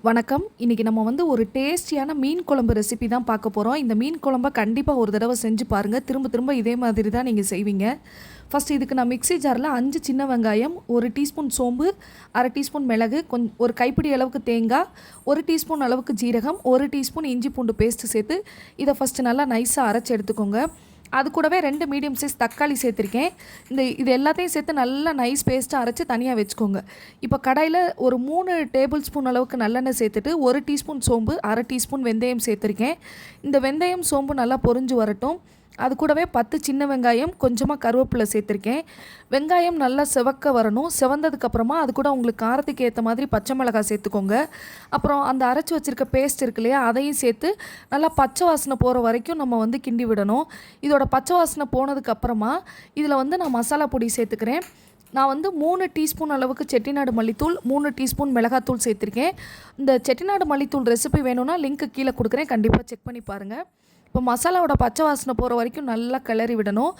வணக்கம். இன்றைக்கி நம்ம ஒரு டேஸ்டியான மீன் குழம்பு ரெசிபி தான் பார்க்க போகிறோம். இந்த மீன் குழம்ப கண்டிப்பாக ஒரு தடவை செஞ்சு பாருங்கள். திரும்ப திரும்ப இதே மாதிரி தான் நீங்கள் செய்வீங்க. ஃபஸ்ட்டு இதுக்கு நான் மிக்ஸி ஜாரில் 5 சின்ன வெங்காயம், 1 டீஸ்பூன் சோம்பு, 1/2 டீஸ்பூன் மிளகு, ஒரு கைப்பிடி அளவுக்கு தேங்காய், 1 டீஸ்பூன் அளவுக்கு ஜீரகம், 1 டீஸ்பூன் இஞ்சி பூண்டு பேஸ்ட்டு சேர்த்து இதை ஃபஸ்ட்டு நல்லா நைஸாக அரைச்சி எடுத்துக்கோங்க. அது கூடவே 2 மீடியம் சைஸ் தக்காளி சேர்த்துருக்கேன். இது எல்லாத்தையும் சேர்த்து நல்லா நைஸ் பேஸ்ட்டாக அரைச்சி தனியாக வச்சுக்கோங்க. இப்போ கடாயில் ஒரு 3 டேபிள் ஸ்பூன் அளவுக்கு நல்லெண்ணெய் சேர்த்துட்டு 1 டீஸ்பூன் சோம்பு, 1/2 டீஸ்பூன் வெந்தயம் சேர்த்துருக்கேன். இந்த வெந்தயம் சோம்பு நல்லா பொரிஞ்சு வரட்டும். அது கூடவே 10 சின்ன வெங்காயம், கொஞ்சமாக கருவேப்பிலை சேர்த்துருக்கேன். வெங்காயம் நல்லா செவக்க வரணும். செவந்ததுக்கப்புறமா அது கூட உங்களுக்கு காரத்துக்கு ஏற்ற மாதிரி பச்சை மிளகாய் சேர்த்துக்கோங்க. அப்புறம் அந்த அரைச்சி வச்சுருக்க பேஸ்ட் இருக்கு இல்லையா, அதையும் சேர்த்து நல்லா பச்சை வாசனை போகிற வரைக்கும் நம்ம கிண்டி விடணும். இதோட பச்சை வாசனை போனதுக்கப்புறமா இதில் நான் மசாலா பொடி சேர்த்துக்கிறேன். நான் 3 டீஸ்பூன் அளவுக்கு செட்டிநாடு மல்லித்தூள், 3 டீஸ்பூன் மிளகாத்தூள் சேர்த்துருக்கேன். இந்த செட்டிநாடு மல்லித்தூள் ரெசிபி வேணும்னா லிங்க்கு கீழே கொடுக்குறேன், கண்டிப்பாக செக் பண்ணி பாருங்கள். இப்போ மசாலாவோட பச்சை வாசனை போகிற வரைக்கும் நல்லா கிளறி விடணும்.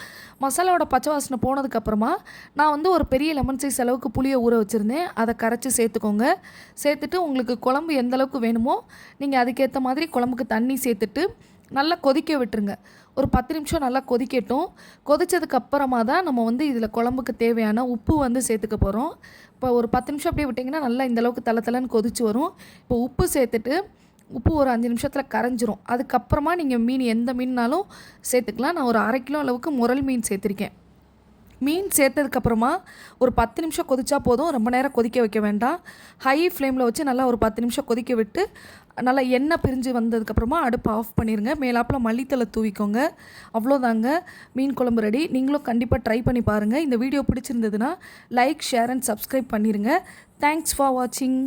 மசாலாவோட பச்சை வாசனை போனதுக்கப்புறமா நான் ஒரு பெரிய லெமன் சைஸ் அளவுக்கு புளியை ஊற வச்சுருந்தேன். அதை கரைச்சி சேர்த்துக்கோங்க. சேர்த்துட்டு உங்களுக்கு குழம்பு எந்த அளவுக்கு வேணுமோ நீங்கள் அதுக்கேற்ற மாதிரி குழம்புக்கு தண்ணி சேர்த்துட்டு நல்லா கொதிக்க விட்டுருங்க. ஒரு 10 நிமிஷம் நல்லா கொதிக்கட்டும். கொதித்ததுக்கப்புறமா தான் நம்ம இதில் குழம்புக்கு தேவையான உப்பு சேர்த்துக்க போகிறோம். இப்போ ஒரு 10 நிமிஷம் அப்படியே விட்டிங்கன்னா நல்லா இந்தளவுக்கு தளன்னு கொதிச்சு வரும். இப்போ உப்பு சேர்த்துட்டு உப்பு ஒரு 5 நிமிஷத்தில் கரைஞ்சிரும். அதுக்கப்புறமா நீங்கள் மீன் எந்த மீன்னாலும் சேர்த்துக்கலாம். நான் ஒரு 1/2 கிலோ அளவுக்கு முரல் மீன் சேர்த்துருக்கேன். மீன் சேர்த்ததுக்கப்புறமா ஒரு 10 நிமிஷம் கொதிச்சா போதும். ரொம்ப நேரம் கொதிக்க வைக்க வேண்டாம். ஹை ஃப்ளேமில் வச்சு நல்லா ஒரு 10 நிமிஷம் கொதிக்க விட்டு நல்லா எண்ணெய் பிரிஞ்சு வந்ததுக்கப்புறமா அடுப்பு ஆஃப் பண்ணிடுங்க. மேலாப்பில் மல்லித்தலை தூவிக்கோங்க. அவ்வளோதாங்க, மீன் குழம்பு ரெடி. நீங்களும் கண்டிப்பாக ட்ரை பண்ணி பாருங்கள். இந்த வீடியோ பிடிச்சிருந்ததுன்னா லைக், ஷேர் அண்ட் சப்ஸ்கிரைப் பண்ணிடுங்க. தேங்க்ஸ் ஃபார் வாட்சிங்.